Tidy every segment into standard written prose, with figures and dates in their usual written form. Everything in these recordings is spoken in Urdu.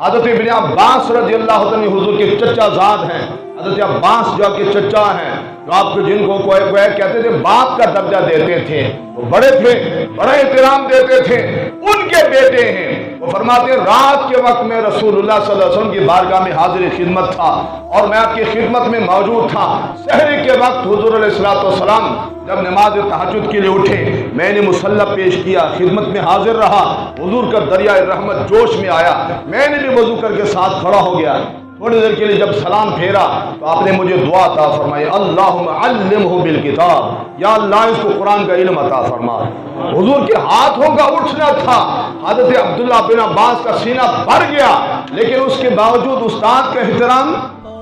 حضرت ابن عباس رضی اللہ عنہ حضور کے چچا زاد ہیں، حضرت عباس جو کے چچا ہیں، جو آپ کو جن کو کوئی کہتے تھے باپ کا درجہ دیتے تھے، وہ بڑے تھے، بڑا احترام دیتے تھے، ان کے بیٹے ہیں۔ وہ فرماتے ہیں رات کے وقت میں رسول اللہ صلی اللہ علیہ وسلم کی بارگاہ میں حاضر خدمت تھا اور میں آپ کی خدمت میں موجود تھا۔ سحر کے وقت حضور علیہ السلام جب نماز تہجد کے لیے اٹھے، میں نے مصلی پیش کیا، خدمت میں حاضر رہا، حضور کا دریائے رحمت جوش میں آیا، میں نے بھی وضو کر کے ساتھ کھڑا ہو گیا۔ تھوڑی دیر کے لیے جب سلام پھیرا تو آپ نے مجھے دعا عطا فرمائی، اللہم علمہ بالکتاب، یا اللہ اس کو قرآن کا علم عطا فرما۔ حضور کے ہاتھوں کا اٹھنا تھا، حضرت عبداللہ بن عباس کا سینہ بھر گیا، لیکن اس کے باوجود استاد کا احترام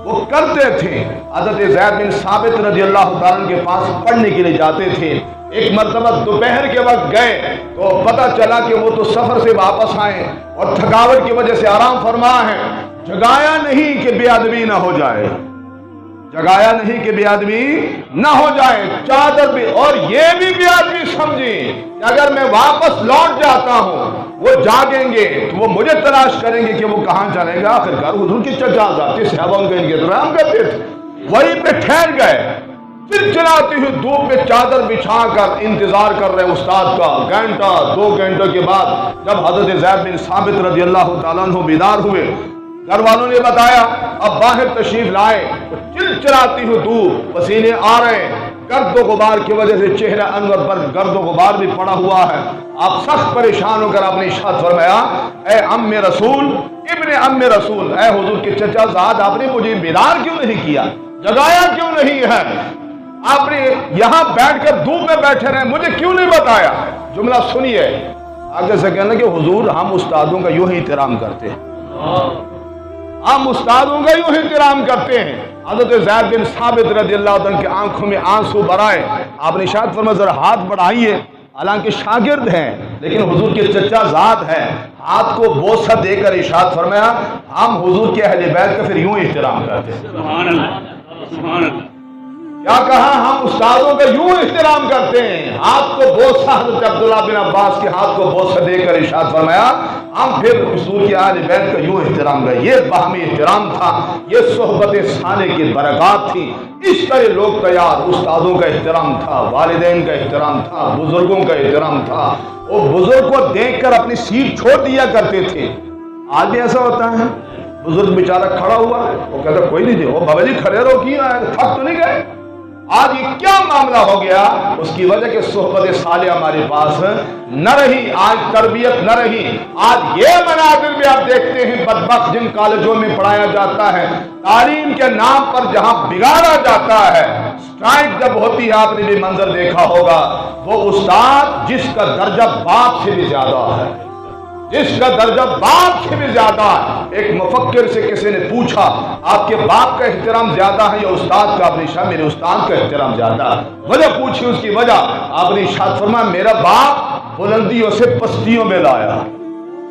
وہ کرتے تھے۔ حضرت زید بن ثابت رضی اللہ تعالیٰ کے پاس پڑھنے کے لیے جاتے تھے۔ ایک مرتبہ دوپہر کے وقت گئے تو پتہ چلا کہ وہ تو سفر سے واپس آئے اور تھکاوٹ کی وجہ سے آرام فرما ہے۔ جگایا نہیں کہ بے ادبی نہ ہو جائے، جگایا نہیں کہ بے ادبی نہ ہو جائے، چادر بھی، اور یہ بھی بے ادبی سمجھی کہ اگر میں واپس لوٹ جاتا ہوں وہ جاگیں گے تو وہ مجھے تلاش کریں گے کہ وہ کہاں چلے گا۔ آخر کار حضور کی چچا ذاتی صحابہ ان کے احترام کرتے تھے، وہیں پہ ٹھہر گئے۔ پھر چلاتی ہوئی دھوپ میں چادر بچھا کر انتظار کر رہے استاد کا، گھنٹہ 2 گھنٹوں کے بعد جب حضرت زید بن ثابت رضی اللہ تعالیٰ عنہ بیدار ہوئے، گھر والوں نے بتایا، اب باہر تشریف لائے، چلچلاتی ہوئی دھوپ، پسینے آ رہے، گرد و غبار کی وجہ سے چہرہ انور پر گرد و غبار بھی پڑا ہوا ہے۔ آپ سخت پریشان ہو کر آپ نے ارشاد فرمایا، اے ام رسول، ابن ام رسول، اے حضور کے چچا زاد، آپ نے مجھے بیدار کیوں نہیں کیا، جگایا کیوں نہیں ہے؟ آپ نے یہاں بیٹھ کر دھوپ میں بیٹھے رہے، مجھے کیوں نہیں بتایا؟ جملہ سنیے، آگے سے کہنا کہ حضور ہم استادوں کا یوں ہی احترام کرتے ہیں، ہم استادوں کا یوں احترام کرتے ہیں۔ حضرت زید بن ثابت رضی اللہ عنہ کی آنکھوں میں آنسو برائے، آپ نے ارشاد فرمایا ذرا ہاتھ بڑھائیے، حالانکہ شاگرد ہیں لیکن حضور کے چچا ذات ہیں، ہاتھ کو بوسہ دے کر ارشاد فرمایا ہم حضور کے اہل بیت کا پھر یوں احترام کرتے ہیں۔ سبحان اللہ، سبحان اللہ۔ کیا کہا؟ ہم استادوں کا یوں احترام کرتے ہیں، ہاتھ کو بوسہ، حضرت عبداللہ بن عباس کے ہاتھ کو بوسہ دے کر ارشاد فرمایا ہم پھر حضور کے اہل بیت کا یوں احترام کریں۔ یہ باہمی احترام تھا، یہ صحبت صالح کی برکات تھی۔ اس طرح لوگ تیار، استادوں کا احترام تھا، والدین کا احترام تھا، بزرگوں کا احترام تھا، وہ بزرگ کو دیکھ کر اپنی سیٹ چھوڑ دیا کرتے تھے۔ آج بھی ایسا ہوتا ہے، بزرگ بیچارہ کھڑا ہوا ہے، وہ کہتا کوئی نہیں جی، وہ بابا جی کھڑے رہو، کیا ہے، تھک تو نہیں گئے؟ آج یہ کیا معاملہ ہو گیا؟ اس کی وجہ کہ صحبت صالح ہمارے پاس نہ رہی، آج تربیت نہ رہی۔ آج یہ مناظر بھی آپ دیکھتے ہیں، بدبخت جن کالجوں میں پڑھایا جاتا ہے، تعلیم کے نام پر جہاں بگاڑا جاتا ہے، اسٹرائک جب ہوتی ہے، آپ نے بھی منظر دیکھا ہوگا، وہ استاد جس کا درجہ باپ سے بھی زیادہ ہے، جس کا درجہ باپ سے بھی زیادہ ہے۔ ایک مفکر سے کسی نے پوچھا آپ کے باپ کا احترام زیادہ ہے یا استاد کا؟ آپ نے ارشاد میرے استاد کا احترام زیادہ ہے۔ وجہ پوچھی، اس کی وجہ آپ نے ارشاد فرمایا میرا باپ بلندیوں سے پستیوں میں لایا،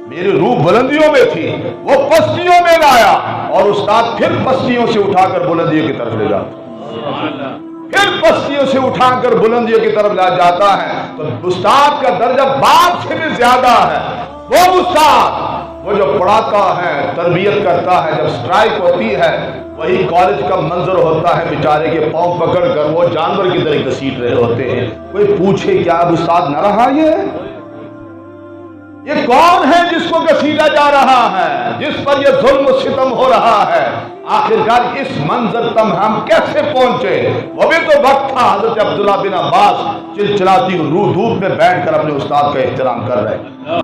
میری روح بلندیوں میں تھی، وہ پستیوں میں لایا، اور استاد پھر پستیوں سے اٹھا کر بلندیوں کی طرف لے جاتا، پھر پستیوں سے اٹھا کر بلندیوں کی طرف لے جاتا ہے۔ تو استاد کا درجہ باپ سے بھی زیادہ ہے۔ وہ استاد وہ جو پڑھاتا ہے، تربیت کرتا ہے، جب سٹرائک ہوتی ہے وہی کالج کا منظر ہوتا ہے، بیچارے کے پاؤں پکڑ کر وہ جانور کی طرح گھسیٹ رہے ہوتے ہیں۔ کوئی پوچھے کیا اب استاد نہ رہا؟ یہ کون ہے جس کو گھسیٹا جا رہا ہے، جس پر یہ ظلم و ستم ہو رہا ہے؟ آخرکار اس منظر تم ہم کیسے پہنچے؟ وہ بھی تو وقت تھا، حضرت عبداللہ بن عباس چلچلاتی روح دھوپ میں بیٹھ کر اپنے استاد کا احترام کر رہے۔